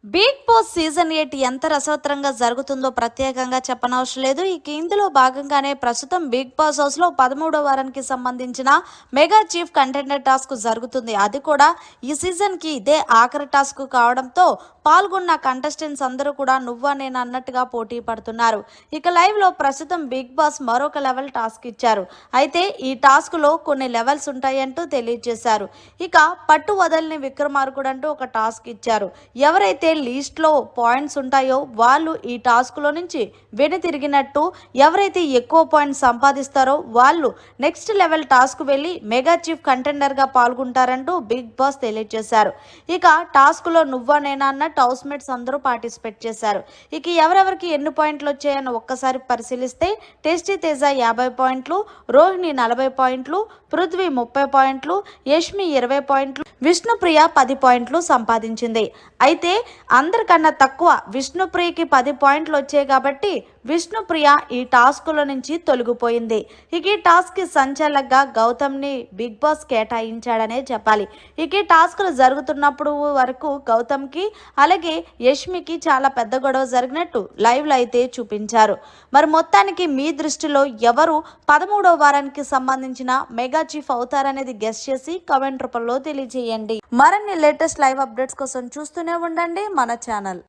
Big boss season 8 ఎంత రసవత్తరంగా జరుగుతుందో ప్రత్యేకంగా చెప్పనవసరం లేదు. ఇందులో భాగంగానే ప్రస్తుతం బిగ్ బాస్ హౌస్ లో 13వ వారానికి సంబంధించిన మెగా చీఫ్ కంటెండర్ టాస్క్ జరుగుతుంది. అది కూడా ఈ సీజన్ కి ఇదే ఆఖరి టాస్క్ కావడంతో పాల్గొన్న కంటెస్టెంట్స్ అందరూ కూడా నువ్వా నేను అన్నట్టుగా పోటీ పడుతున్నారు. ఇక లైవ్ లో ప్రస్తుతం బిగ్ బాస్ మరొక లెవెల్ టాస్క్ ఇచ్చారు. అయితే ఈ టాస్క్ లో కొన్ని లెవెల్స్ ఉంటాయంటూ తెలియజేశారు. ఇక పట్టు వదలని విక్రమార్కుడు అంటూ ఒక టాస్క్ ఇచ్చారు. ఎవరైతే లిస్ట్లో పాయింట్స్ ఉంటాయో వాళ్ళు ఈ టాస్క్లో నుంచి వెనుతిరిగినట్టు, ఎవరైతే ఎక్కువ పాయింట్స్ సంపాదిస్తారో వాళ్ళు నెక్స్ట్ లెవెల్ టాస్క్ వెళ్ళి మెగా చీఫ్ కంటెండర్గా పాల్గొంటారంటూ బిగ్ బాస్ తెలియజేశారు. ఇక టాస్క్లో నువ్వా నేనా అన్నట్టు హౌస్ మేట్స్ అందరూ పార్టిసిపేట్ చేశారు. ఇక ఎవరెవరికి ఎన్ని పాయింట్లు వచ్చాయని ఒక్కసారి పరిశీలిస్తే టెస్టీ తేజ 50 పాయింట్లు, రోహిణి 40 పాయింట్లు, పృథ్వీ 30 పాయింట్లు, యష్మి 20 పాయింట్లు, విష్ణుప్రియ 10 పాయింట్లు సంపాదించింది. అయితే అందరికన్నా తక్కువ విష్ణుప్రియకి 10 పాయింట్లు వచ్చాయి కాబట్టి విష్ణుప్రియ ఈ టాస్కుల నుంచి తొలగిపోయింది. ఇక ఈ టాస్క్ కి సంచాలకుగా గౌతమ్ని బిగ్ బాస్ కేటాయించాడనే చెప్పాలి. ఇక ఈ టాస్కులు జరుగుతున్నప్పుడు వరకు గౌతమ్కి అలాగే యష్మికి చాలా పెద్ద గొడవ జరిగినట్టు లైవ్లో అయితే చూపించారు. మరి మొత్తానికి మీ దృష్టిలో ఎవరు 13వ వారానికి సంబంధించిన మెగా చీఫ్ అవుతారనేది గెస్ చేసి కామెంట్ రూపంలో తెలియజేయండి. మరిన్ని లేటెస్ట్ లైవ్ అప్డేట్స్ కోసం చూస్తూనే ఉండండి మన ఛానల్.